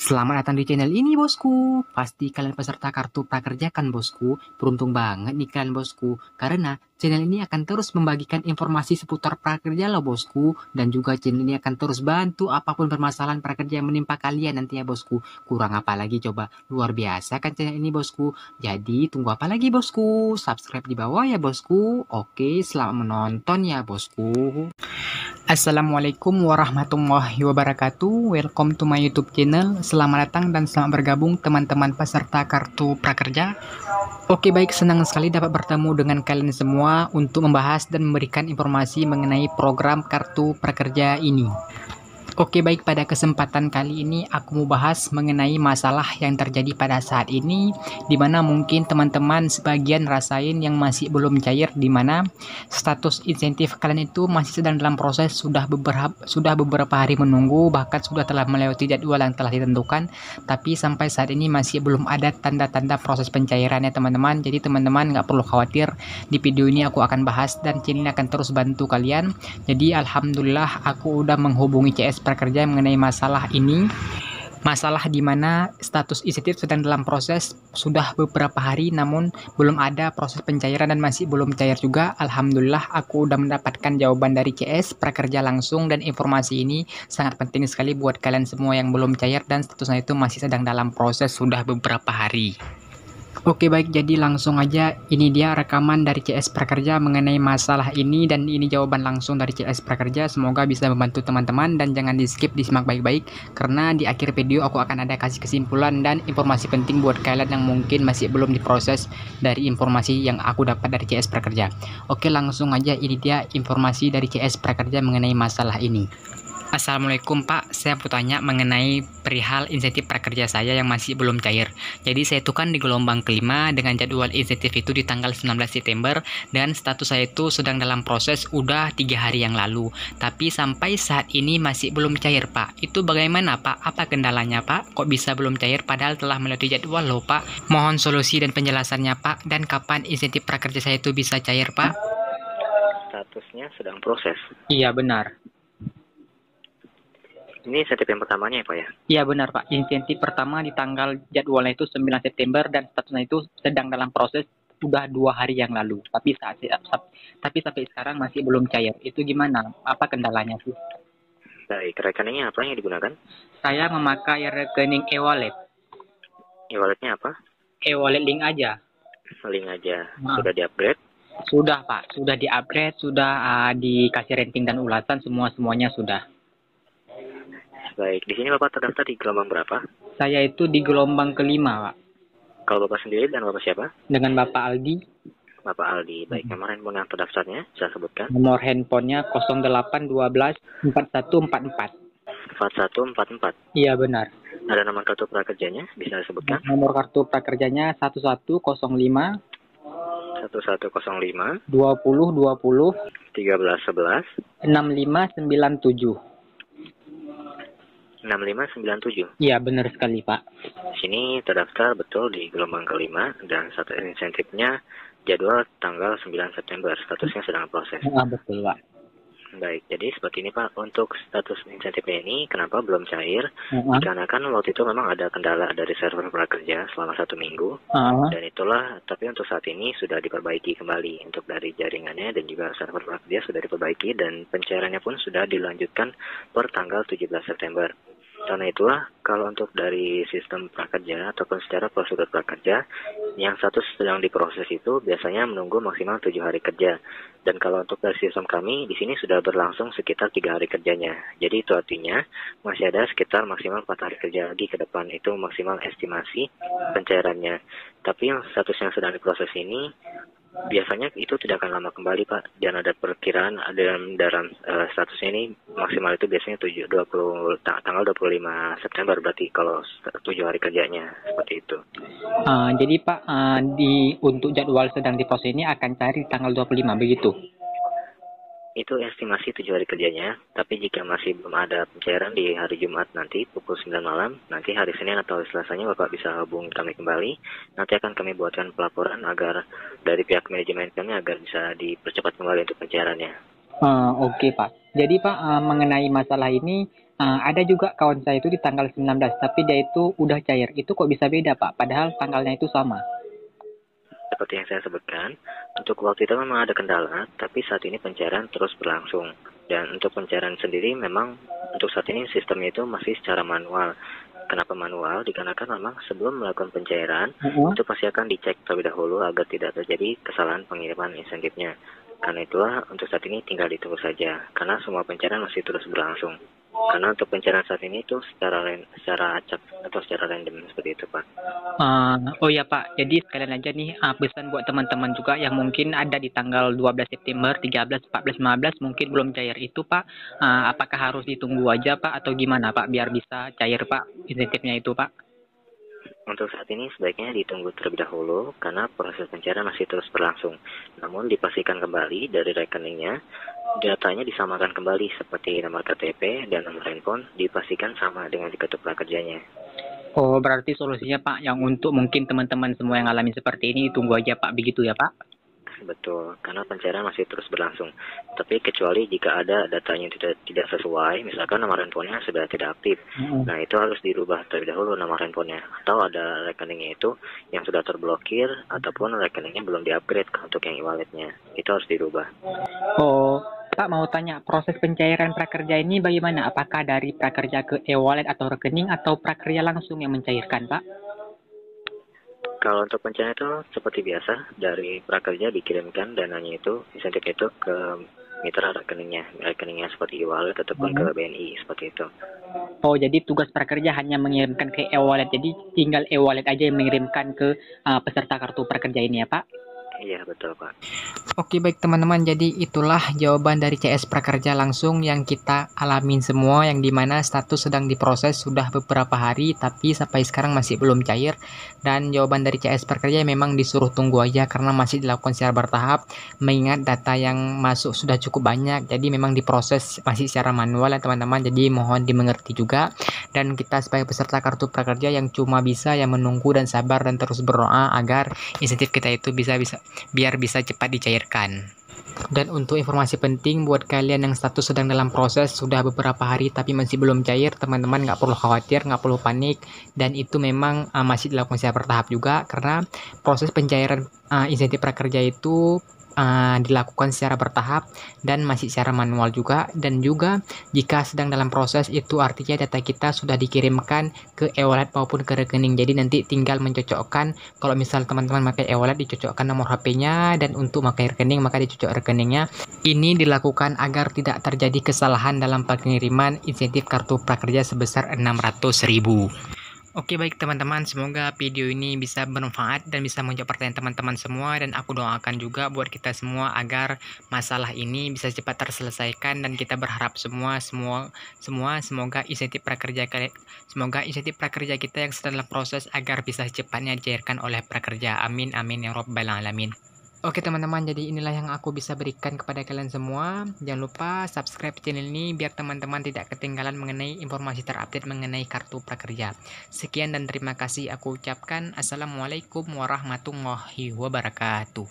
Selamat datang di channel ini bosku. Pasti kalian peserta kartu prakerja kan bosku. Beruntung banget nih kalian bosku. Karena channel ini akan terus membagikan informasi seputar prakerja loh bosku. Dan juga channel ini akan terus bantu apapun permasalahan prakerja yang menimpa kalian nanti ya bosku. Kurang apa lagi coba. Luar biasa kan channel ini bosku. Jadi tunggu apa lagi bosku. Subscribe di bawah ya bosku. Oke, selamat menonton ya bosku. Assalamualaikum warahmatullahi wabarakatuh. Welcome to my YouTube channel. Selamat datang dan selamat bergabung teman-teman peserta kartu prakerja. Oke, baik, senang sekali dapat bertemu dengan kalian semua untuk membahas dan memberikan informasi mengenai program kartu prakerja ini. Oke, baik, pada kesempatan kali ini aku mau bahas mengenai masalah yang terjadi pada saat ini, di mana mungkin teman-teman sebagian rasain yang masih belum cair, di mana status insentif kalian itu masih sedang dalam proses, sudah beberapa hari menunggu, bahkan sudah telah melewati jadwal yang telah ditentukan, tapi sampai saat ini masih belum ada tanda-tanda proses pencairannya teman-teman. Jadi teman-teman nggak perlu khawatir, di video ini aku akan bahas dan channel ini akan terus bantu kalian. Jadi alhamdulillah aku udah menghubungi CS Prakerja mengenai masalah ini. Masalah di mana status insentif sedang dalam proses sudah beberapa hari namun belum ada proses pencairan dan masih belum cair juga. Alhamdulillah aku udah mendapatkan jawaban dari CS Prakerja langsung, dan informasi ini sangat penting sekali buat kalian semua yang belum cair dan statusnya itu masih sedang dalam proses sudah beberapa hari. Oke, baik, jadi langsung aja, ini dia rekaman dari CS Prakerja mengenai masalah ini, dan ini jawaban langsung dari CS Prakerja. Semoga bisa membantu teman-teman dan jangan di skip, disimak baik-baik karena di akhir video aku akan ada kasih kesimpulan dan informasi penting buat kalian yang mungkin masih belum diproses dari informasi yang aku dapat dari CS Prakerja. Oke, langsung aja, ini dia informasi dari CS Prakerja mengenai masalah ini. Assalamualaikum Pak, saya mau tanya mengenai perihal insentif prakerja saya yang masih belum cair. Jadi saya itu kan di gelombang kelima dengan jadwal insentif itu di tanggal 19 September dan status saya itu sedang dalam proses udah 3 hari yang lalu. Tapi sampai saat ini masih belum cair Pak. Itu bagaimana Pak? Apa kendalanya Pak? Kok bisa belum cair padahal telah melewati jadwal loh Pak? Mohon solusi dan penjelasannya Pak, dan kapan insentif prakerja saya itu bisa cair Pak? Statusnya sedang proses. Iya benar. Ini insentif yang pertamanya ya Pak ya? Iya benar Pak, insentif pertama di tanggal jadwalnya itu 9 September dan statusnya itu sedang dalam proses udah 2 hari yang lalu. Tapi sampai sekarang masih belum cair. Itu gimana? Apa kendalanya sih? Baik, rekeningnya apa yang digunakan? Saya memakai rekening e-wallet. E-walletnya apa? E-wallet link aja. Link aja. Nah. Sudah di-upgrade? Sudah Pak, sudah di-upgrade, sudah dikasih rating dan ulasan, semuanya sudah. Baik, di sini Bapak terdaftar di gelombang berapa? Saya itu di gelombang kelima Pak. Kalau Bapak sendiri dan Bapak siapa? Dengan Bapak Aldi. Bapak Aldi. Baik, nomor handphone yang terdaftarnya saya sebutkan. Nomor handphonenya 0812 4144. 4144. Iya benar. Ada nomor kartu prakerjanya, bisa disebutkan? Nomor kartu prakerjanya 1105 1105 2020 1311 6597. 6597. Iya benar sekali Pak. Di sini terdaftar betul di gelombang kelima dan satu insentifnya jadwal tanggal 9 September. Statusnya sedang proses. Betul Pak. Baik, jadi seperti ini Pak, untuk status insentifnya ini kenapa belum cair? Dikarenakan waktu itu memang ada kendala dari server prakerja selama 1 minggu, dan itulah, tapi untuk saat ini sudah diperbaiki kembali untuk dari jaringannya, dan juga server prakerja sudah diperbaiki dan pencairannya pun sudah dilanjutkan per tanggal 17 September. Karena itulah, kalau untuk dari sistem prakerja ataupun secara prosedur prakerja, yang status sedang diproses itu biasanya menunggu maksimal 7 hari kerja. Dan kalau untuk dari sistem kami, di sini sudah berlangsung sekitar 3 hari kerjanya. Jadi itu artinya masih ada sekitar maksimal 4 hari kerja lagi ke depan. Itu maksimal estimasi pencairannya. Tapi yang status yang sedang diproses ini, biasanya itu tidak akan lama kembali Pak, dan ada perkiraan dalam statusnya ini maksimal itu biasanya tanggal 25 September, berarti kalau 7 hari kerjanya seperti itu. Jadi Pak, untuk jadwal sedang diproses ini akan cari tanggal 25 begitu? Itu estimasi 7 hari kerjanya, tapi jika masih belum ada pencairan di hari Jumat nanti pukul 9 malam, nanti hari Senin atau Selasanya Bapak bisa hubungi kami kembali. Nanti akan kami buatkan pelaporan agar dari pihak manajemen kami agar bisa dipercepat kembali untuk pencairannya. Oke Pak. Jadi Pak, mengenai masalah ini Ada juga kawan saya itu di tanggal 19, tapi dia itu udah cair. Itu kok bisa beda, Pak? Padahal tanggalnya itu sama. Seperti yang saya sebutkan, untuk waktu itu memang ada kendala, tapi saat ini pencairan terus berlangsung. Dan untuk pencairan sendiri memang untuk saat ini sistemnya itu masih secara manual. Kenapa manual? Dikarenakan memang sebelum melakukan pencairan, itu pasti akan dicek terlebih dahulu agar tidak terjadi kesalahan pengiriman insentifnya. Karena itulah untuk saat ini tinggal ditunggu saja, karena semua pencairan masih terus berlangsung. Karena untuk pencairan saat ini itu secara acak atau secara random seperti itu, Pak. Oh ya Pak, jadi sekalian aja nih pesan buat teman-teman juga yang mungkin ada di tanggal 12 September, 13, 14, 15 mungkin belum cair itu Pak. Apakah harus ditunggu aja Pak atau gimana Pak biar bisa cair Pak insentifnya itu Pak? Untuk saat ini sebaiknya ditunggu terlebih dahulu karena proses pencairan masih terus berlangsung. Namun dipastikan kembali dari rekeningnya, datanya disamakan kembali seperti nomor KTP dan nomor handphone dipastikan sama dengan di kartu prakerjanya. Oh berarti solusinya Pak yang untuk mungkin teman-teman semua yang alami seperti ini tunggu aja Pak begitu ya Pak? Betul, karena pencairan masih terus berlangsung. Tapi kecuali jika ada datanya tidak sesuai, misalkan nomor handphonenya sudah tidak aktif, nah itu harus dirubah terlebih dahulu nomor handphonenya. Atau ada rekeningnya itu yang sudah terblokir, ataupun rekeningnya belum di-upgrade untuk yang e-walletnya. Itu harus dirubah. Oh, Pak mau tanya, proses pencairan prakerja ini bagaimana? Apakah dari prakerja ke e-wallet atau rekening atau prakerja langsung yang mencairkan, Pak? Kalau untuk pencairan itu seperti biasa, dari prakerja dikirimkan dananya itu, insentif itu ke mitra rekeningnya seperti e-wallet ataupun ke BNI, seperti itu. Oh, jadi tugas prakerja hanya mengirimkan ke e-wallet, jadi tinggal e-wallet aja yang mengirimkan ke peserta kartu prakerja ini ya Pak? Iya, betul Pak. Oke baik teman-teman, jadi itulah jawaban dari CS Prakerja langsung yang kita alamin semua, yang dimana status sedang diproses sudah beberapa hari tapi sampai sekarang masih belum cair. Dan jawaban dari CS Prakerja memang disuruh tunggu aja karena masih dilakukan secara bertahap, mengingat data yang masuk sudah cukup banyak, jadi memang diproses masih secara manual ya teman-teman, jadi mohon dimengerti juga. Dan kita sebagai peserta kartu prakerja yang cuma bisa yang menunggu dan sabar dan terus berdoa agar insentif kita itu biar bisa cepat dicairkan. Dan untuk informasi penting buat kalian yang status sedang dalam proses sudah beberapa hari tapi masih belum cair, teman-teman nggak perlu khawatir, nggak perlu panik, dan itu memang masih dilakukan secara bertahap juga karena proses pencairan insentif prakerja itu dilakukan secara bertahap dan masih secara manual juga. Dan juga jika sedang dalam proses itu artinya data kita sudah dikirimkan ke e-wallet maupun ke rekening, jadi nanti tinggal mencocokkan. Kalau misal teman-teman pakai e-wallet dicocokkan nomor HP-nya, dan untuk pakai rekening maka dicocok rekeningnya. Ini dilakukan agar tidak terjadi kesalahan dalam pengiriman insentif kartu prakerja sebesar 600.000. Oke baik teman-teman, semoga video ini bisa bermanfaat dan bisa menjawab pertanyaan teman-teman semua, dan aku doakan juga buat kita semua agar masalah ini bisa cepat terselesaikan, dan kita berharap semua semoga insentif prakerja kita yang sedang dalam proses agar bisa cepatnya dicairkan oleh prakerja. Amin amin ya rabbal alamin. Oke teman-teman, jadi inilah yang aku bisa berikan kepada kalian semua. Jangan lupa subscribe channel ini biar teman-teman tidak ketinggalan mengenai informasi terupdate mengenai kartu prakerja. Sekian dan terima kasih aku ucapkan. Assalamualaikum warahmatullahi wabarakatuh.